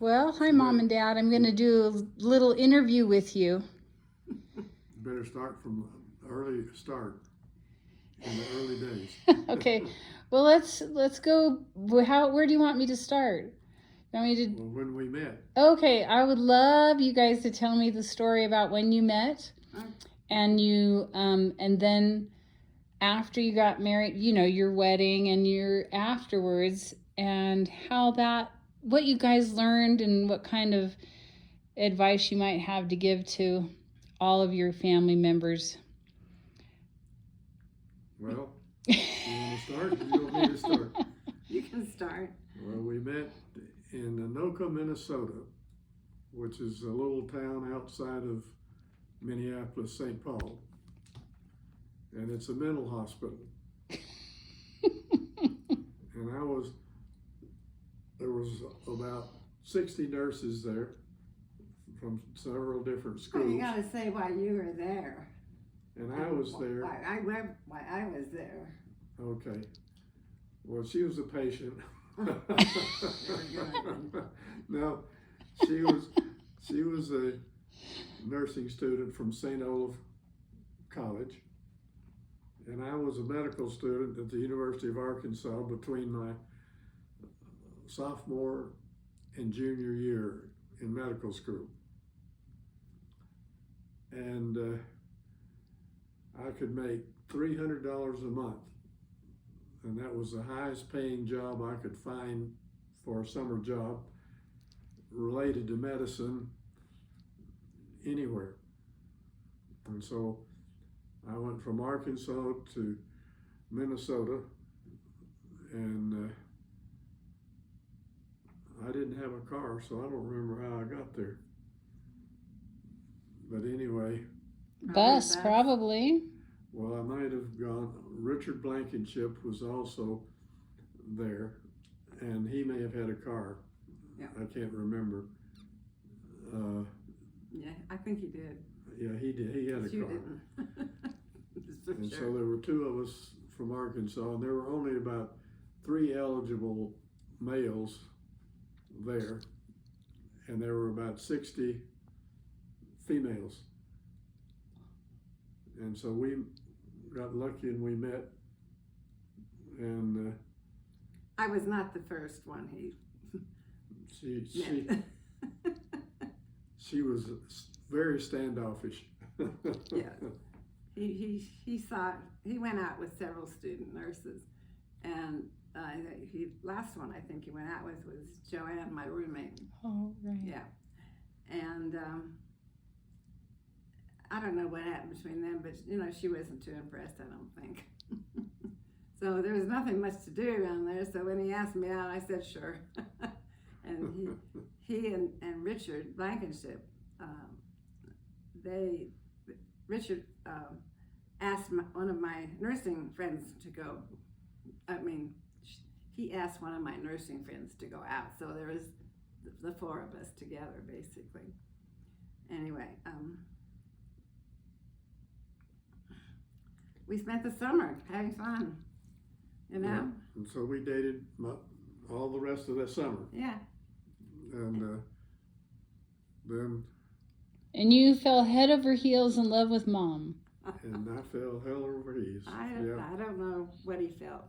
Well, hi, Mom and Dad. I'm going to do a little interview with you. Better start from early start in the early days. Okay. Well, let's go. Where do you want me to start? You want me to? Well, when we met. Okay, I would love you guys to tell me the story about when you met, and and then after you got married, your wedding and your afterwards, and what you guys learned, and what kind of advice you might have to give to all of your family members. Well, you want to start? Or you want me to start? You can start. Well, we met in Anoka, Minnesota, which is a little town outside of Minneapolis, St. Paul. And it's a mental hospital. And there was about 60 nurses there from several different schools. Well, you got to say why you were there. And I was there. Why I was there. Okay. Well, she was a patient. No, she was a nursing student from St. Olaf College, and I was a medical student at the University of Arkansas between my sophomore and junior year in medical school. And I could make $300 a month, and that was the highest paying job I could find for a summer job related to medicine anywhere. And so I went from Arkansas to Minnesota, and I didn't have a car, so I don't remember how I got there. But anyway. Bus, probably. Well, I might have gone. Richard Blankenship was also there, and he may have had a car. Yeah. I can't remember. Yeah, I think he did. Yeah, he did. He had a You car. didn't. And so there were two of us from Arkansas, and there were only about 3 eligible males there, and there were about 60 females. And so we got lucky and we met, and I was not the first one she was very standoffish. Yeah. He went out with several student nurses, and last one I think he went out with was Joanne, my roommate. Oh, right. Yeah, and I don't know what happened between them, but she wasn't too impressed, I don't think. So there was nothing much to do around there. So when he asked me out, I said sure. And he and Richard Blankenship, Richard asked one of my nursing friends to go. He asked one of my nursing friends to go out. So there was the 4 of us together, basically. Anyway, we spent the summer having fun, Yeah. And so we dated all the rest of that summer. Yeah. And then. And you fell head over heels in love with Mom. And I fell hell over heels. I don't know what he felt.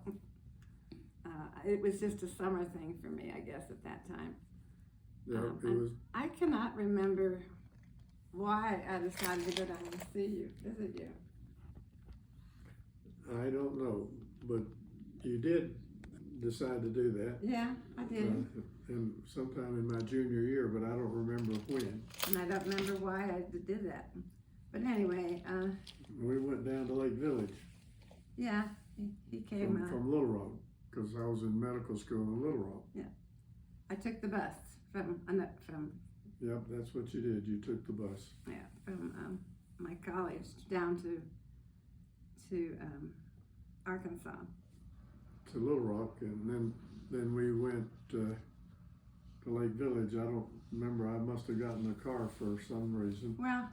It was just a summer thing for me, I guess, at that time. Yeah, it was. I cannot remember why I decided to go down and visit you. I don't know, but you did decide to do that. Yeah, I did. And sometime in my junior year, but I don't remember when. And I don't remember why I did that. But anyway. We went down to Lake Village. Yeah, he came. From Little Rock, because I was in medical school in Little Rock. Yeah. I took the bus from. Yep, that's what you did. You took the bus. Yeah, from my college down to Arkansas. To Little Rock, and then we went to Lake Village. I don't remember. I must have gotten a car for some reason. Well,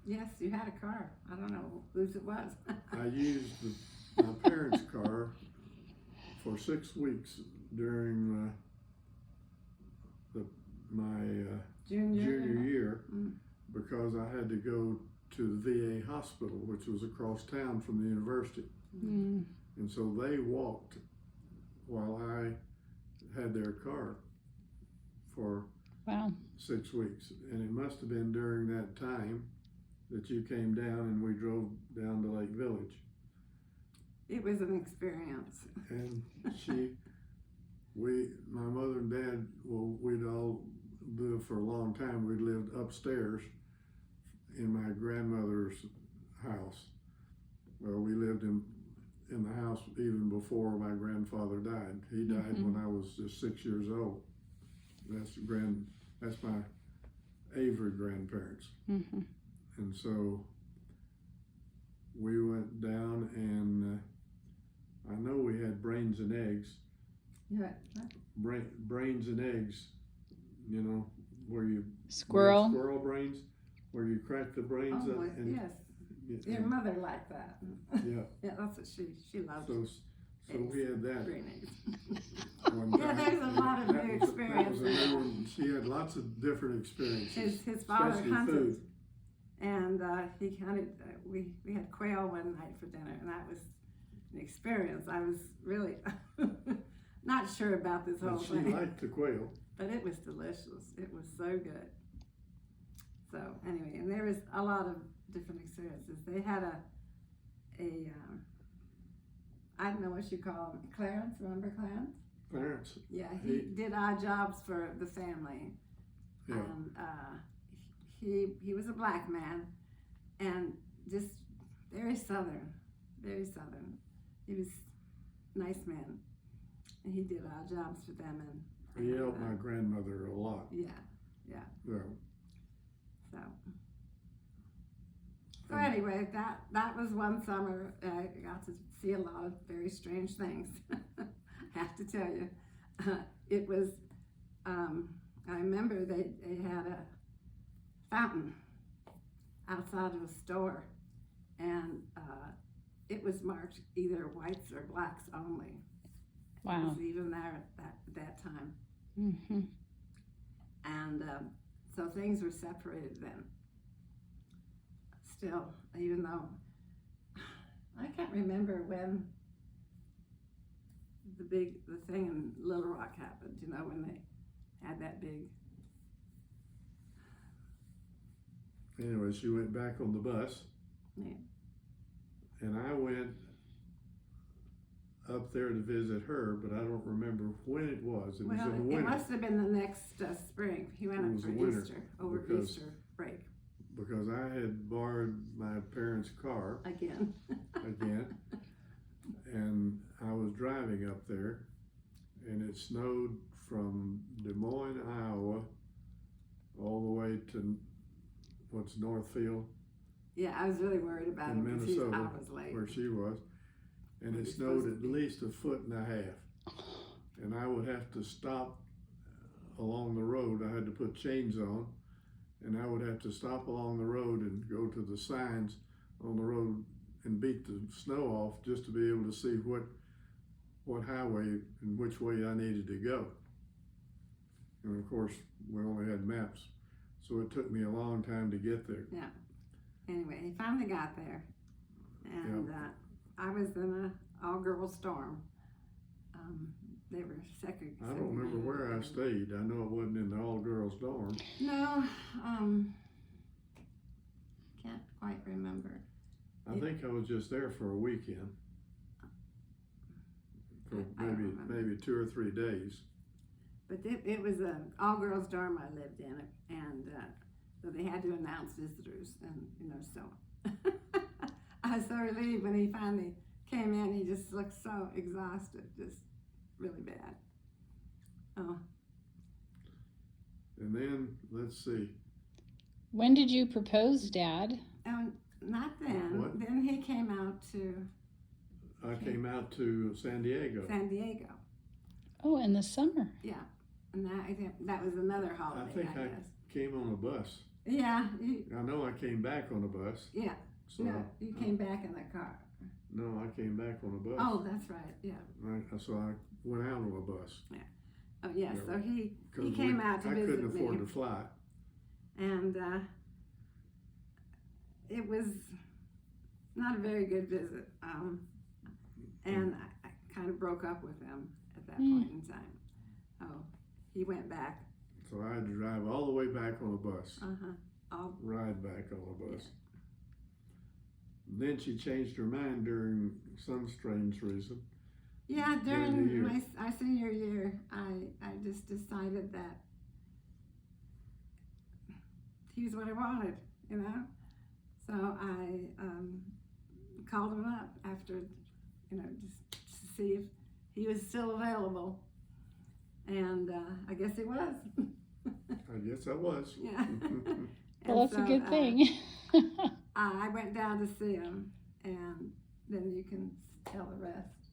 yes, you had a car. I don't know whose it was. I used my parents' car for 6 weeks during my junior year Mm. because I had to go to the VA hospital, which was across town from the university. Mm. And so they walked while I had their car for Wow. 6 weeks. And it must have been during that time that you came down and we drove down to Lake Village. It was an experience. And my mother and dad, well, we'd all lived for a long time. We'd lived upstairs in my grandmother's house. Well, we lived in the house even before my grandfather died. He died when I was just 6 years old. That's my Avery grandparents. Mm-hmm. And so we went down and I know we had brains and eggs. Yeah. Brains and eggs, you know, where you Squirrel. squirrel brains, where you crack the brains Oh, up and yes. Your mother liked that. yeah. Yeah, that's what she loved. So we had that Green eggs. one Yeah, time. there's a lot of That new was a experiences. new one. She had lots of different experiences. His father especially hunted, food. and he hunted. We had quail one night for dinner, and that was an experience. I was really not sure about this whole And she thing, liked the quail. but it was delicious. It was so good. So anyway, and there was a lot of different experiences. They had a I don't know what you call him, Clarence. Remember Clarence? Clarence. Yeah, he did odd jobs for the family. Yeah. And he was a black man and just very southern. He was a nice man, and he did odd jobs for them. And He helped my grandmother a lot. yeah. So anyway, that was one summer. I got to see a lot of very strange things. I have to tell you, it was. I remember they had a fountain outside of a store, and it was marked either whites or blacks only. It Wow. was even there at that time, Mm-hmm. and so things were separated then. Still, even though I can't remember when the thing in Little Rock happened, you know, when they had that big. Anyway, she went back on the bus. Yeah. And I went up there to visit her, but I don't remember when it was. It was in the It winter. must have been the next spring. He went It up was for the winter, Easter, over because- Easter break Because I had borrowed my parents' car again. again, and I was driving up there, and it snowed from Des Moines, Iowa, all the way to what's Northfield, Yeah, I was really worried about In him because Minnesota, I was late. where she was, and Where it you're snowed supposed at to be. least 1.5 feet, and I would have to stop along the road. I had to put chains on, and I would have to stop along the road and go to the signs on the road and beat the snow off just to be able to see what highway and which way I needed to go. And of course, we only had maps, so it took me a long time to get there. Anyway, he finally got there, and I was in an all-girl storm. They were second. I don't remember where I stayed. I know it wasn't in the all-girls dorm. No, can't quite remember. I think I was just there for a weekend, for I don't remember. maybe 2 or 3 days. But it was an all-girls dorm I lived in, and so they had to announce visitors, and so I was so relieved when he finally came in. He just looked so exhausted, just really bad. Oh, And then let's see. When did you propose, Dad? and not then. What? Then he came out to I came out to San Diego. San Diego. Oh, in the summer. Yeah, and that was another I holiday, think I I guess. came on a bus. Yeah, I know I came back on a bus. yeah. So No, you came back in the car. No, I came back on a bus. Oh, that's right. Yeah. So I went out on a bus. Oh, yeah. Yeah. So he 'Cause came out to I visit couldn't afford me, to fly. and it was not a very good visit. And I kind of broke up with him at that point in time. Oh, he went back. So I had to drive all the way back on a bus. All Ride back on a bus. Then she changed her mind during some strange reason. Yeah, During the during year. my senior year, I just decided that he was what I wanted, you know. So I called him up after, you know, just to see if he was still available, and I guess he was. I guess I was. Yeah. Well, that's a good thing. I went down to see him, and then you can tell the rest.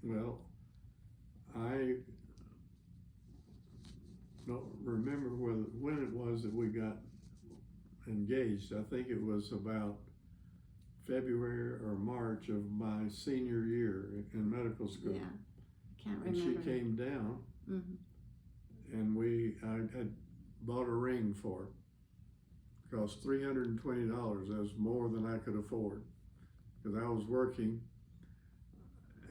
Well, I don't remember when it was that we got engaged. I think it was about February or March of my senior year in medical school. Yeah, can't And remember. she came down, and I had bought a ring for her. It cost $320. That was more than I could afford, because I was working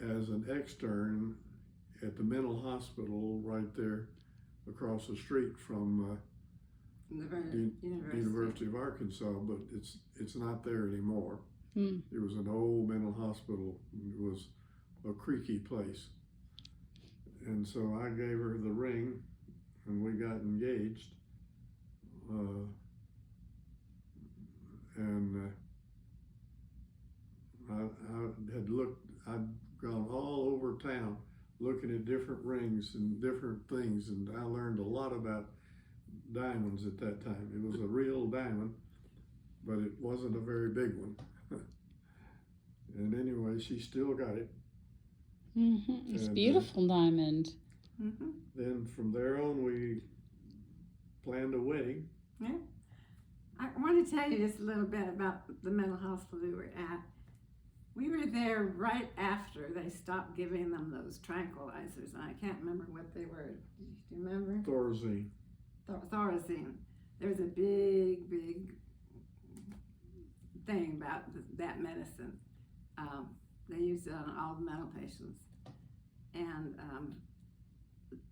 as an extern at the mental hospital right there across the street from the University of Arkansas, but it's not there anymore. It was an old mental hospital. It was a creaky place. And so I gave her the ring, and we got engaged. I'd gone all over town looking at different rings and different things, and I learned a lot about diamonds at that time. It was a real diamond, but it wasn't a very big one. And anyway, she still got it. It's beautiful diamond. Then from there on, we planned a wedding. Yeah. I want to tell you just a little bit about the mental hospital we were at. We were there right after they stopped giving them those tranquilizers, and I can't remember what they were. Do you remember? Thorazine. Thorazine. There was a big, big thing about that medicine. They used it on all the mental patients. And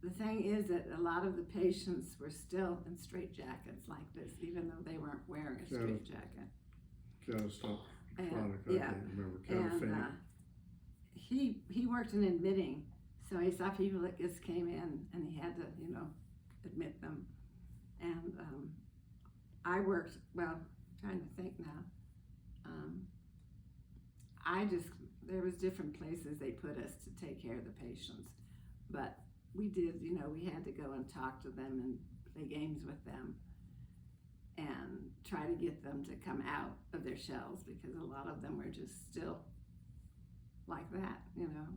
the thing is that a lot of the patients were still in straitjackets like this, even though they weren't wearing a straitjacket. Chronic, I can't remember. And he worked in admitting, so he saw people that just came in, and he had to, you know, admit them. And I worked, well, trying to think now. There was different places they put us to take care of the patients, but we did, you know, we had to go and talk to them and play games with them and try to get them to come out of their shells, because a lot of them were just still like that, you know,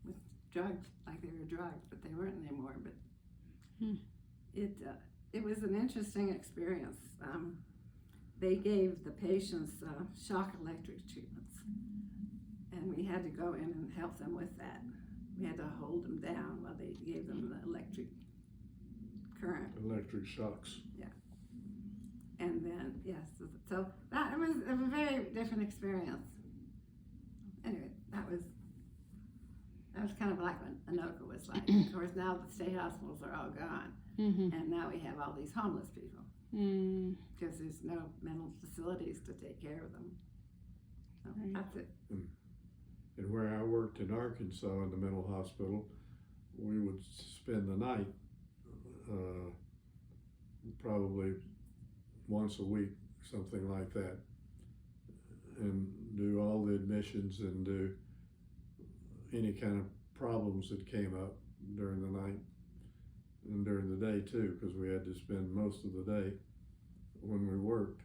with drugs, like they were drugged, but they weren't anymore. But it was an interesting experience. They gave the patients shock electric treatments, and we had to go in and help them with that. We had to hold them down while they gave them the electric current. Electric shocks. Yeah. And then, yes, so that was a very different experience. Anyway, that was kind of like what Anoka was like. Of course, now the state hospitals are all gone, and now we have all these homeless people because there's no mental facilities to take care of them. So that's it. And where I worked in Arkansas in the mental hospital, we would spend the night probably once a week, something like that, and do all the admissions and do any kind of problems that came up during the night and during the day too, because we had to spend most of the day when we worked.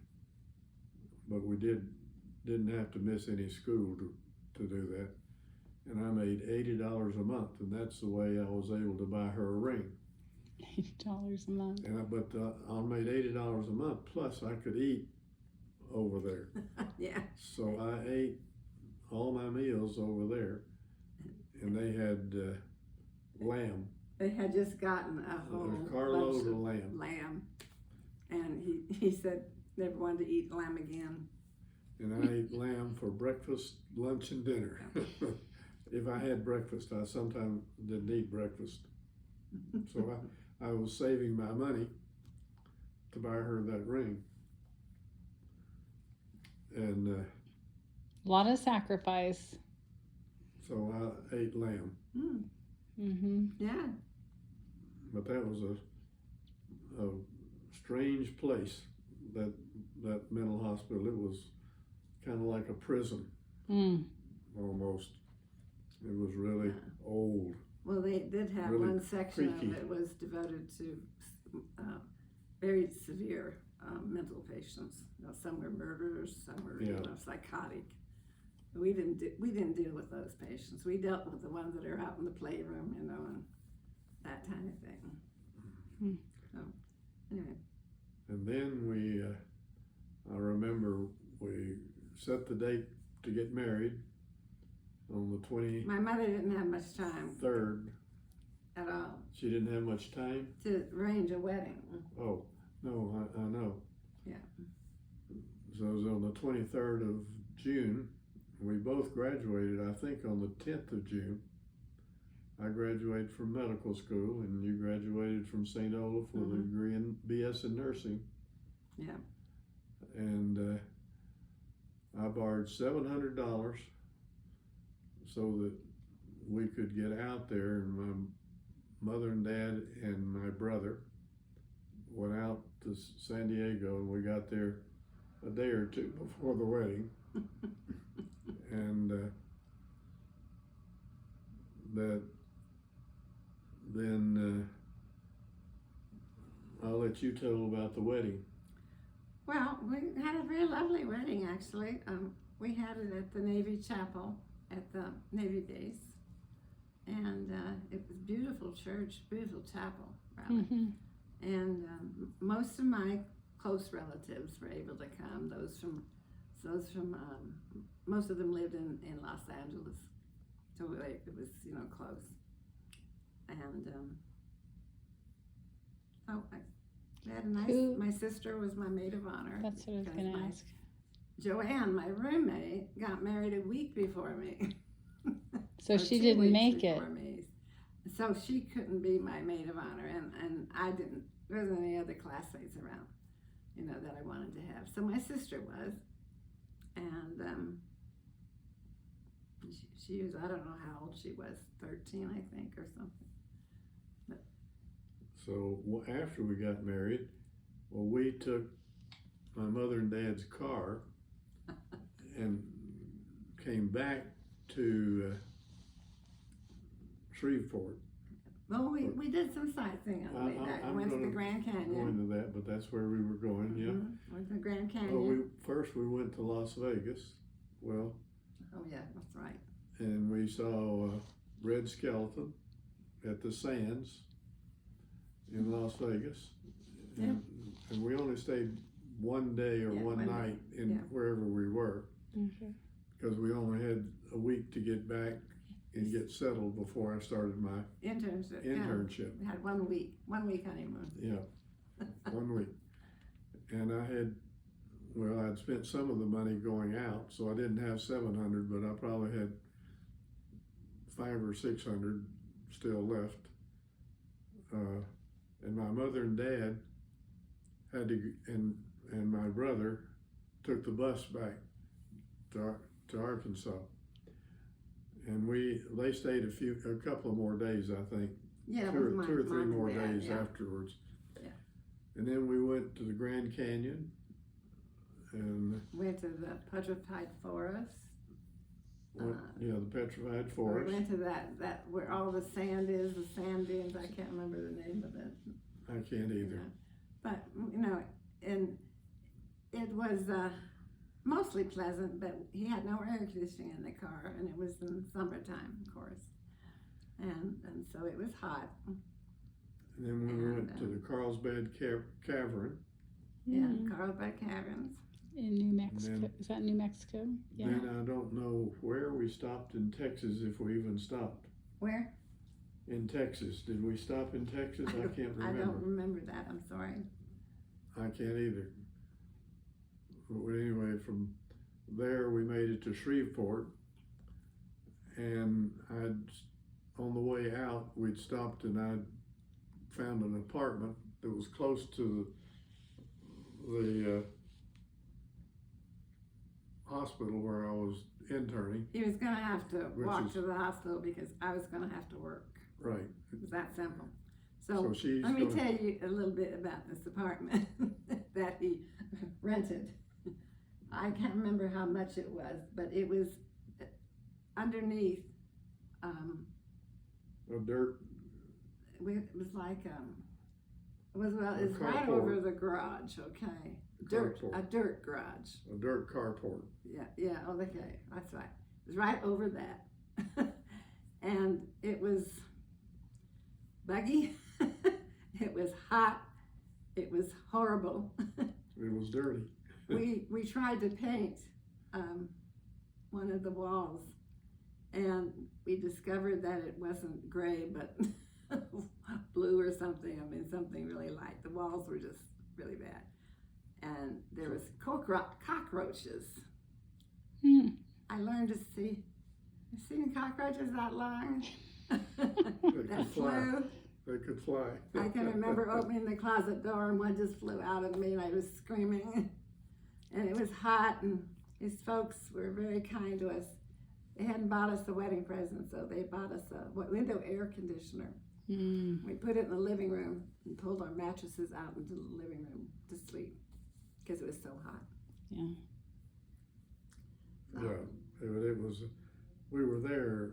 But we didn't have to miss any school to do that. And I made $80 a month, and that's the way I was able to buy her a ring. $80 a month. But I made $80 a month, plus I could eat over there. Yeah. So I ate all my meals over there, and they had lamb. They had just gotten a whole A carload bunch of lamb. lamb, and he said never wanted to eat lamb again. And I ate lamb for breakfast, lunch, and dinner. If I had breakfast, I sometimes didn't eat breakfast. So I was saving my money to buy her that ring. And A lot of sacrifice. so I ate lamb. Mm. Mm-hmm. Yeah. But that was a strange place, that mental hospital. It was kind of like a prison, Mm. almost. It was really old. Well, they did have Really one section creaky. of it was devoted to very severe mental patients. You know, some were murderers, some were psychotic. We didn't deal with those patients. We dealt with the ones that are out in the playroom, you know, and that kind of thing. Hmm. So anyway, And then I remember we set the date to get married on the 23rd. my mother didn't have much time at all She didn't have much time? to arrange a wedding. Oh, no, I know. Yeah. So it was on the 23rd of June. We both graduated, I think, on the 10th of June. I graduated from medical school, and you graduated from St. Olaf with a degree in BS in nursing. Yeah. And I borrowed $700 so that we could get out there, and my mother and dad and my brother went out to San Diego, and we got there a day or two before the wedding. And then I'll let you tell about the wedding. Well, we had a very lovely wedding, actually. We had it at the Navy Chapel at the Navy base. And it was a beautiful church, beautiful chapel, rather. Mm-hmm. And most of my close relatives were able to come. Most of them lived in Los Angeles. So it was, you know, close. And we had a nice, my sister was my maid of honor. That's what I was because going to ask. Joanne, my roommate, got married a week before me. So Or she 2 didn't weeks make it. before me. So she couldn't be my maid of honor, and I didn't. There wasn't any other classmates around, you know, that I wanted to have. So my sister was, and she was, I don't know how old she was, 13, I think, or something. So after we got married, well, we took my mother and dad's car and came back to Shreveport. Well, we did some sightseeing on the way back. We went to the Grand Go Canyon. into that, but that's where we were going. Yeah. Went to the Grand Canyon. Well, first we went to Las Vegas. Well, Oh yeah, that's right. and we saw Red Skeleton at the Sands in Las Vegas. And we only stayed one day or one night in wherever we were, Mm-hmm. because we only had a week to get back and get settled before I started my Internship. internship. We had 1 week honeymoon. Yeah, 1 week. And I'd spent some of the money going out, so I didn't have 700, but I probably had 500 or 600 still left. And my mother and dad had to, and my brother took the bus back to Arkansas. And they stayed a couple of more days, I think. Yeah, two or three more days afterwards. Yeah. And then we went to the Grand Canyon, and went to the Petrified Forest. the Petrified Forest. We went to that where all the sand is, the sand dunes. I can't remember the name of it. I can't either. Yeah. But you know, and it was mostly pleasant. But he had no air conditioning in the car, and it was in summertime, of course, and so it was hot. And then we went to the Carlsbad Cavern. Yeah, Carlsbad Caverns. in New Mexico. then- Is that New Mexico? Yeah. Then I don't know where we stopped in Texas, if we even stopped. Where? In Texas. Did we stop in Texas? I can't I remember. don't remember that. I'm sorry. I can't either. But anyway, from there we made it to Shreveport, and on the way out we'd stopped and I'd found an apartment that was close to the hospital where I was interning. He was going to have to Which walk is- to the hospital because I was going to have to work. Right. It was that simple. So So she's let me gonna- tell you a little bit about this apartment that he rented. I can't remember how much it was, but it was underneath. a dirt. It was like it was A right carport. over the garage. Okay, Carport. a dirt garage. A dirt carport. Yeah. Oh, okay, that's right. It was right over that, and it was buggy. It was hot. It was horrible. It was dirty. we tried to paint one of the walls, and we discovered that it wasn't gray but blue or something. I mean, something really light. The walls were just really bad, and there was cockroaches. Hmm. I learned to see. You seen cockroaches that long? could That fly. flew. They could fly. I can remember opening the closet door and one just flew out of me and I was screaming. And it was hot, and his folks were very kind to us. They hadn't bought us a wedding present, so they bought us a window air conditioner. Mm. We put it in the living room and pulled our mattresses out into the living room to sleep because it was so hot. Yeah. So, Yeah, it was. We were there,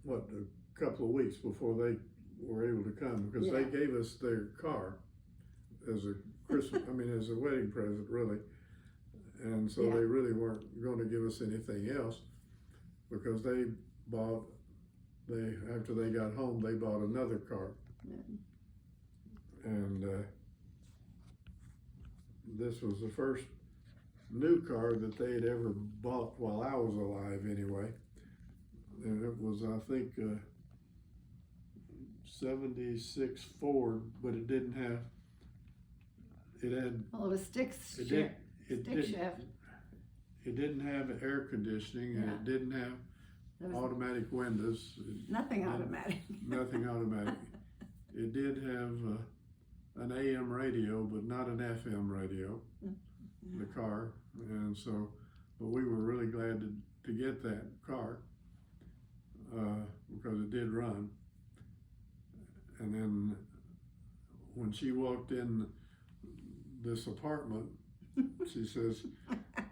a couple of weeks before they were able to come, because they Yeah. gave us their car as a Christmas. I mean, as a wedding present, really. And so Yeah. they really weren't going to give us anything else, because after they got home, they bought another car. Yeah. And this was the first new car that they had ever bought while I was alive, anyway. And it was, I think, 76 Ford, but it didn't have. It had. Well, it was stick It did. It stick didn't. shift. It didn't have air conditioning, and Yeah. it didn't have There was automatic windows. nothing Yeah. automatic. Nothing automatic. It did have an AM radio, but not an FM radio, the car. And so, but we were really glad to get that car because it did run. And then when she walked in this apartment, she says,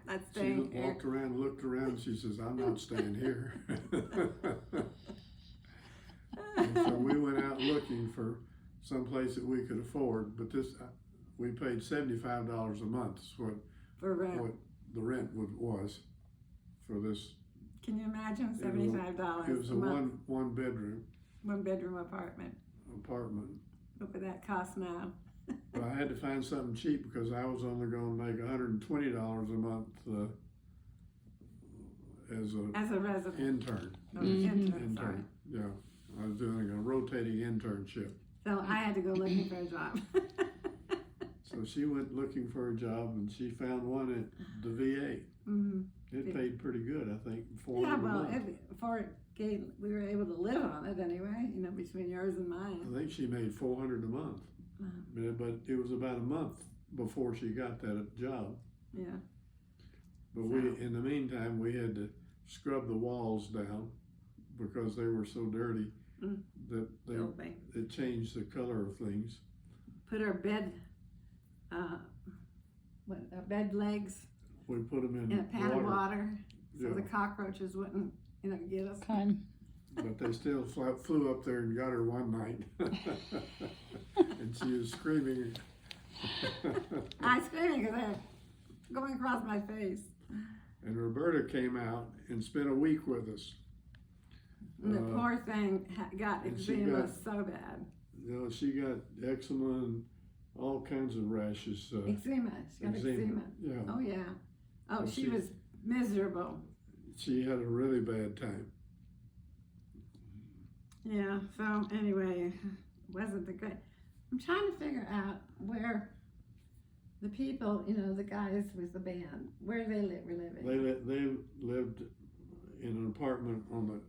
Not she staying here. walked around, looked around, and she says, "I'm not staying here." And so we went out looking for some place that we could afford, but we paid $75 a month is what For rent. the rent was for this. Can you imagine It $75 was a a month? one bedroom One bedroom apartment. apartment. What would that cost now? But I had to find something cheap because I was only going to make $120 a month as a As a resident. intern. No, Mhm. intern, sorry. Yeah, I was doing a rotating internship. So I had to go looking for a job. So she went looking for a job and she found one at the VA. Mhm. It paid pretty good, I think, $400 Yeah, a well, month. before it gave, we were able to live on it anyway, you know, between yours and I mine. think she made $400 a month. Wow. But it was about a month before she got that job. Yeah. But So- in the meantime, we had to scrub the walls down because they were so dirty Mm. that Filthy. it changed the color of things. Put our bed, our bed legs We put them in a pan of water so Yeah. the cockroaches wouldn't, get us. Fun. But they still flew up there and got her one night. And she was screaming. I screaming because they're going across my face. And Roberta came out and spent a week with us. And the Uh, poor thing got and she eczema got- so bad. You know, she got eczema and all kinds of rashes. Eczema. She got eczema. Yeah. Oh yeah. Oh, Well, she she- was miserable. She had a really bad time. Yeah. So anyway, wasn't the good. I'm trying to figure out where the people, the guys with the band, where they were living. They lived in an apartment on the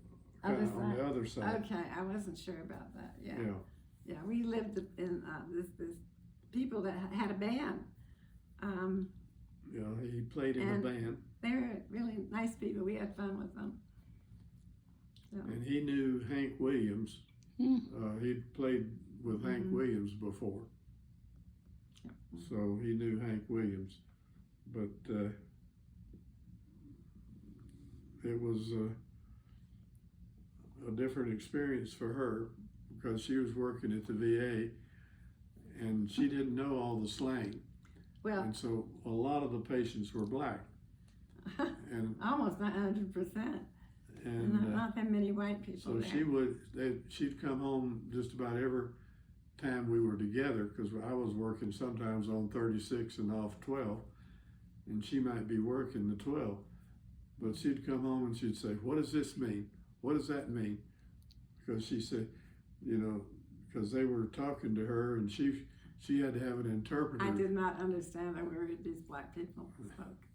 Other kinda on the side? other side. Okay, I wasn't sure about that. Yeah. Yeah. Yeah, we lived in this people that had a band. Yeah. He played in a And- band, They were really nice people. We had fun with them. So, and he knew Hank Williams. Hmm. He'd played with Hank Mhm. Williams before, so he knew Hank Williams. But it was a different experience for her because she was working at the VA, and she didn't know all the slang, well, and so a lot of the patients were black, and almost 100%. and Not that many white people so there. she'd come home just about every time we were together, because I was working sometimes on 36 and off 12, and she might be working the 12, but she'd come home and she'd say, "What does this mean? What does that mean?" Because she said, because they were talking to her, and she had to have an interpreter. I did not understand a word these black people spoke.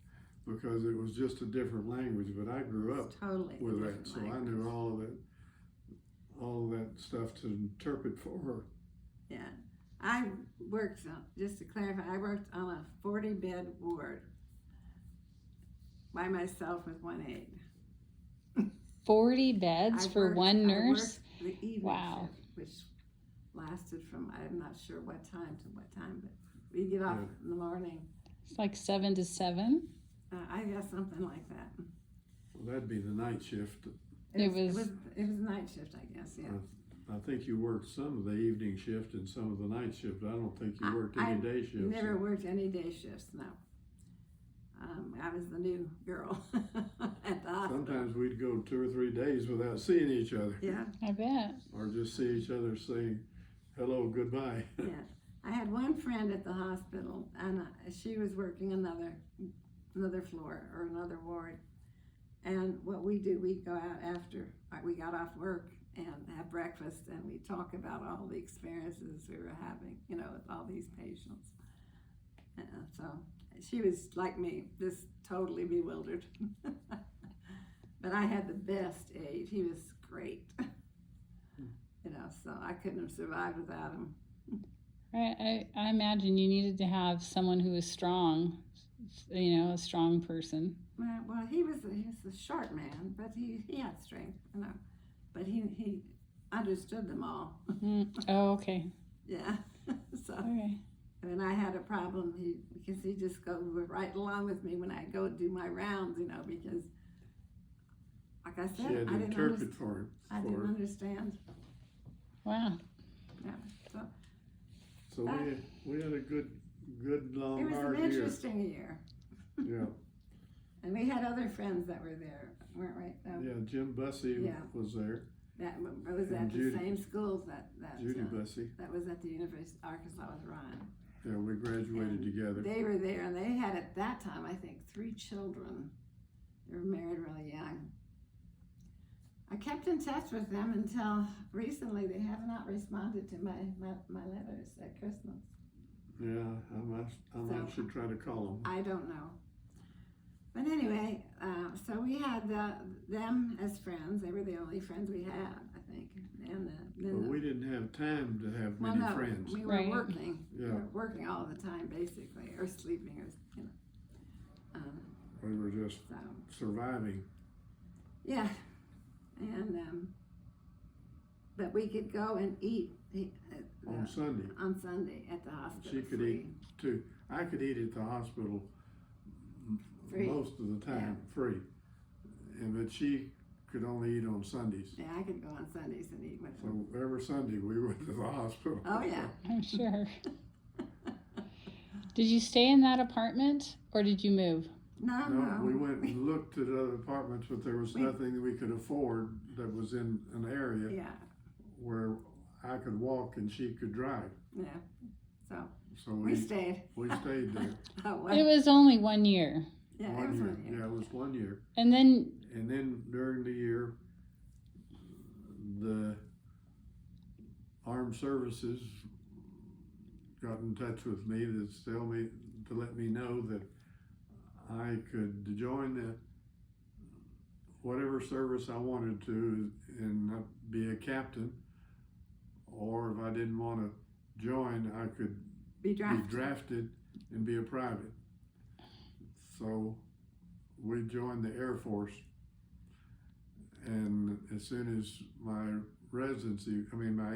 Because it was just a different language, but I grew up It's totally with that, different so I language. knew all of that stuff to interpret for her. Yeah, I worked just to clarify. I worked on a 40-bed ward by myself with one aide. 40 beds for one nurse? I worked the evening Wow. shift, which lasted from, I'm not sure what time to what time, but we get off in the morning. It's like 7 to 7. I guess something like that. Well, that'd be the night shift. It was- night shift, I guess. Yeah. I think you worked some of the evening shift and some of the night shift. I don't think you worked I any day shifts. Never worked any day shifts. No. I was the new girl at the hospital. Sometimes we'd go 2 or 3 days without seeing each other, Yeah. I bet. or just see each other saying hello, goodbye. Yeah. I had one friend at the hospital, and she was working another floor or another ward. And what we do, we'd go out after we got off work and have breakfast, and we talk about all the experiences we were having, with all these patients. So she was like me, just totally bewildered. But I had the best aide. He was great. So I couldn't have survived without him. I imagine you needed to have someone who was strong, a strong person. Well, he was a short man, but he had strength, But he understood them all. Oh, okay. Yeah. So Okay. when I had a problem, because he just go right along with me when I go do my rounds, because like I She said, had to interpret for him. I didn't understand. Wow. Yeah. So So we had a good it long was hard an year. interesting year. Yeah. And we had other friends that were there, weren't we? Yeah, Jim Bussey Yeah. was there. That was And at Judy. the same schools that Judy Bussey. that was at the University of Arkansas with Ryan. Yeah, we graduated And together. They were there, and they had at that time, I think, 3 children. They were married really young. I kept in touch with them until recently. They have not responded to my letters at Christmas. Yeah, I should try to call them. I don't know. But anyway, so we had them as friends. They were the only friends we had, I think. And But we didn't have time to have well, many no, friends. we were Right. working. We Yeah. were working all the time, basically, or sleeping, or We were just so. surviving. Yeah, and but we could go and eat On Sunday. on Sunday at the hospital. She could free. eat too. I could eat at the hospital Free. most of the time, free. But she could only eat on Sundays. Yeah, I could go on Sundays and eat with So them. every Sunday we went to the hospital. Oh yeah. I'm sure. Did you stay in that apartment or did you move? No, No, we went and looked at other apartments, but there was We- nothing that we could afford that was in an area Yeah, where I could walk and she could drive. yeah. So So we stayed. we stayed there. Oh, well, It was only 1 year. yeah, it 1 was year. 1 year. Yeah, it was 1 year. And then, And then during the year, the armed services got in touch with me to let me know that I could join whatever service I wanted to and be a captain, or if I didn't want to join, I could Be be drafted. drafted and be a private. So we joined the Air Force, and as soon as my my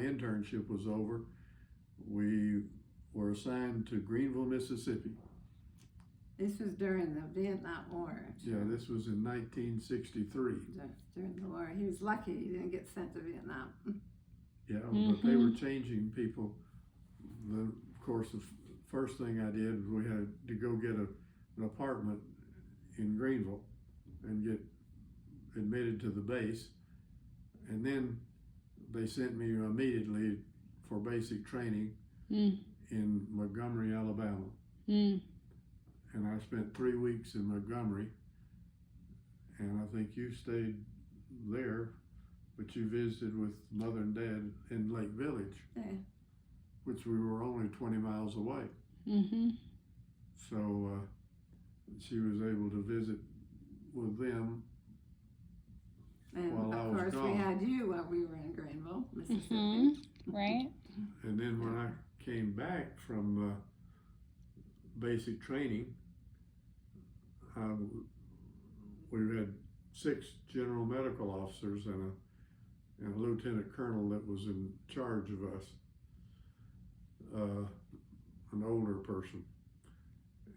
internship was over, we were assigned to Greenville, Mississippi. This was during the Vietnam War. Yeah, this was in 1963. During the war. He was lucky he didn't get sent to Vietnam. Yeah, but they were changing people. Of course, the first thing I did was we had to go get an apartment in Greenville and get admitted to the base. And then they sent me immediately for basic training in Montgomery, Alabama. And I spent 3 weeks in Montgomery. And I think you stayed there, but you visited with Mother and Dad in Lake Village, Yeah. which we were only 20 miles away. So she was able to visit with them. And While I of was course, we gone. had you while we were in Greenville, Mississippi. right? And then when I came back from basic training, we had 6 general medical officers and a lieutenant colonel that was in charge of us, an older person.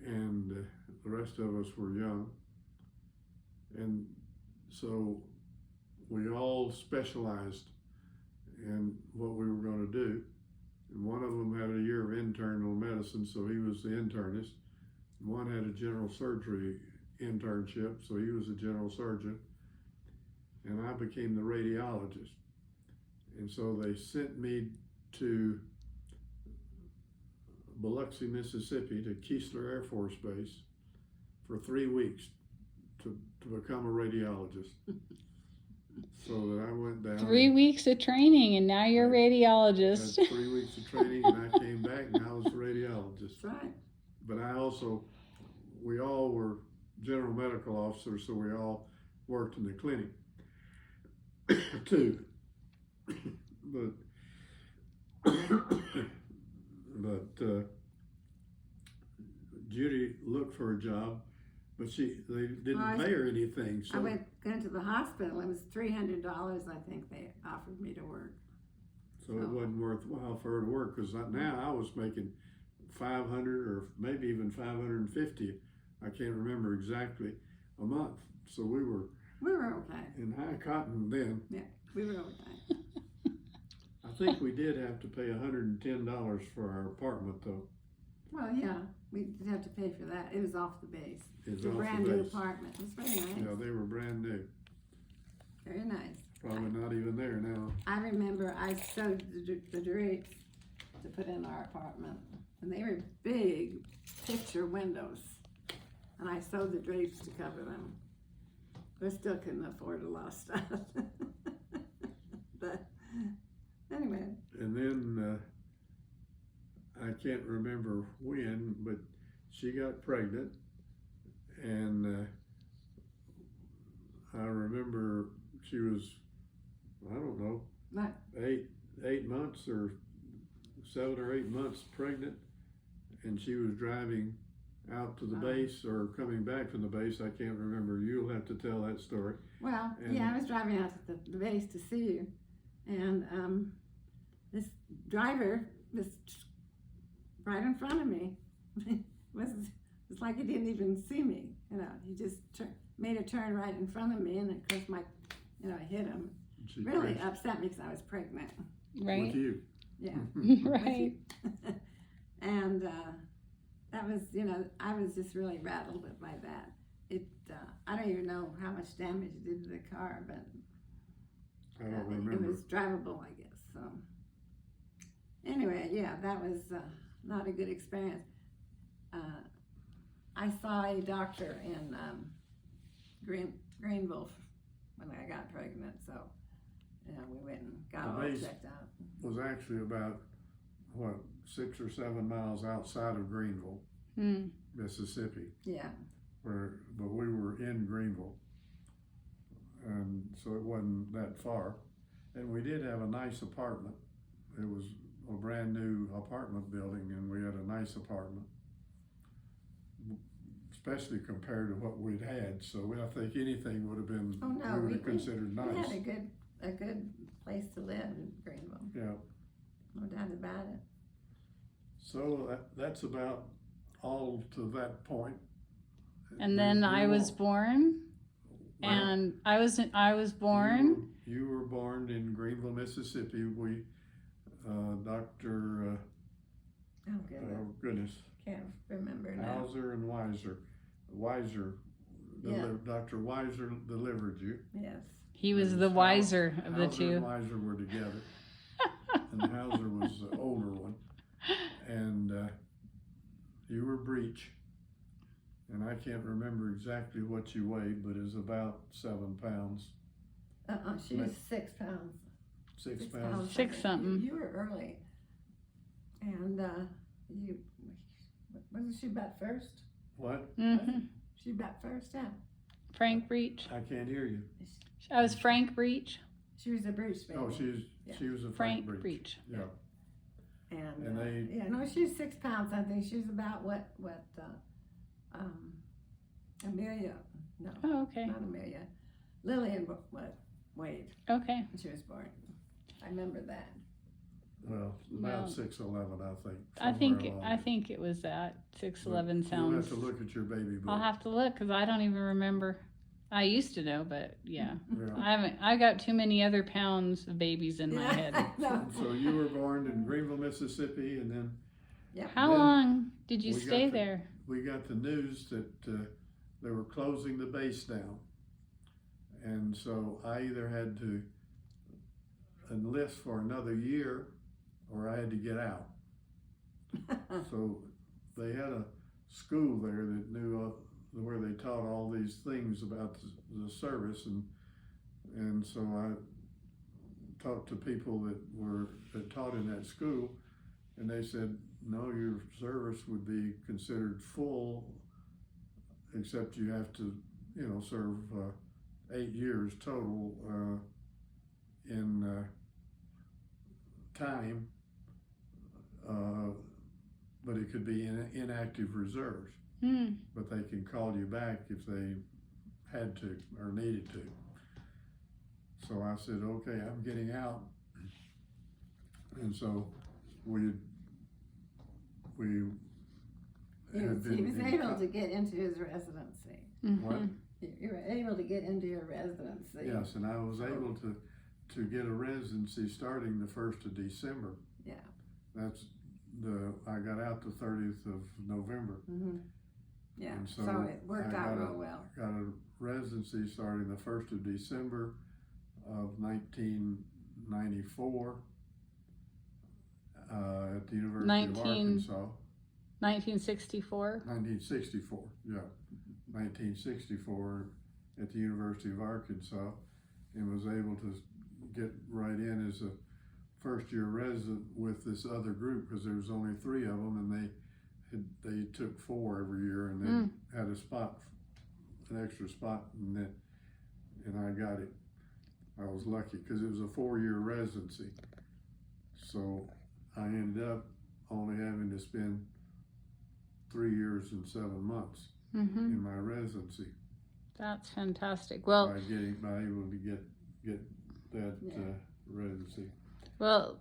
And the rest of us were young. And so we all specialized in what we were going to do. And one of them had a year of internal medicine, so he was the internist. One had a general surgery internship, so he was a general surgeon. And I became the radiologist. And so they sent me to Biloxi, Mississippi, to Keesler Air Force Base for 3 weeks to become a radiologist. So that I went down. 3 weeks of training, and now you're a radiologist. Had 3 weeks of training, and I came back, and I was a radiologist. That's right. But we all were general medical officers, so we all worked in the clinic too. But Judy looked for a job, but they didn't pay her anything. So I went into the hospital. It was $300, I think they offered me to work. So it wasn't worthwhile for her to work, because now I was making $500 or maybe even $550. I can't remember exactly, a month. So we were okay. in high cotton then. Yeah, we were okay. I think we did have to pay $110 for our apartment, though. Well, yeah, we did have to pay for that. It was off the base. It's It's a off the brand new base. apartment. It's very nice. Yeah, they were brand new. Very nice. Probably not even there now. I remember I sewed the drapes to put in our apartment, and they were big picture windows, and I sewed the drapes to cover them. I still couldn't afford a lot of stuff. But anyway, And then I can't remember when, but she got pregnant, and I remember she was, I don't know, not 8 months or 7 or 8 months pregnant, and she was driving out to the base or coming back from the base. I can't remember. You'll have to tell that story. well, And- yeah, I was driving out to the base to see you, and this driver was right in front of me. It's like he didn't even see me, you know. He just made a turn right in front of me, and of course I hit him. She Really crashed upset me because I was pregnant. Right? with you. Yeah. Right. And that was, I was just really rattled by that. I don't even know how much damage it did to the car, but I don't it remember. was drivable, I guess. So anyway, yeah, that was not a good experience. I saw a doctor in Greenville when I got pregnant, so we went and got all base checked out. Was actually about, 6 or 7 miles outside of Greenville, Mississippi. Yeah. But we were in Greenville, and so it wasn't that far. And we did have a nice apartment. It was a brand new apartment building, and we had a nice apartment, especially compared to what we'd had. So I think anything would have been, Oh no, we would have considered we nice. had a good place to live in Greenville. Yeah. No doubt about it. So that's about all to that point. And then I was won't- born, well, and I was born. You were born in Greenville, Mississippi. We, Dr. Oh goodness, Oh goodness, can't remember now. Hauser and Weiser, Yeah. Dr. Weiser delivered you. Yes. He was the wiser of the Hauser and two. Weiser were together, and Hauser was the older one, and you were breech, and I can't remember exactly what you weighed, but it was about 7 pounds, She was 6 pounds. 6 6 pounds. Six something. You were early, and wasn't she about first? What? She about first, yeah. Frank Breach. I can't hear you. I was Frank Breach. She was a Bruce baby. Oh, she was a Frank breech. Breach. Yeah. And they- yeah, no, she was 6 pounds. I think she was about what Amelia. No, Oh, okay. not Amelia. Lillian what weighed Okay. when she was born. I remember that. Well, Well, about 6'11", I think. I think somewhere along I there. think it was that 6'11" You'll sounds. have to look at your baby book. I'll have to look because I don't even remember. I used to know, but yeah, Yeah. I haven't. I got too many other pounds of babies in my head. No. So you were born in Greenville, Mississippi, and then How Then long did you we got stay the- there? we got the news that they were closing the base down. And so I either had to enlist for another year or I had to get out. So they had a school there that knew where they taught all these things about the service, and so I talked to people that taught in that school, and they said, no, your service would be considered full, except you have to, serve 8 years total in time, but it could be inactive reserves. But they can call you back if they had to or needed to. So I said, okay, I'm getting out. And so we had He was been able to get into his residency. What? You were able to get into your residency. Yes, and I was able to get a residency starting the 1st of December. Yeah. I got out the 30th of November. Mm-hmm. Yeah. And So, so it worked I out got real well. Got a residency starting the 1st of December of 1994 at the University of Arkansas. 1964. 1964, yeah. 1964 at the University of Arkansas, and was able to get right in as a first-year resident with this other group because there was only 3 of them, and they took 4 every year, and they had an extra spot, and I got it. I was lucky because it was a 4-year residency, so I ended up only having to spend 3 years and 7 months in my residency. That's fantastic. Well, by able to get that residency. Well,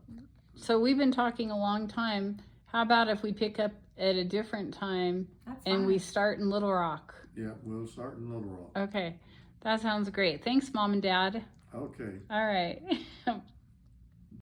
so we've been talking a long time. How about if we pick up at a different time That's and fine. we start in Little Rock? Yeah, we'll start in Little Rock. Okay, that sounds great. Thanks, Mom and Dad. Okay. All right.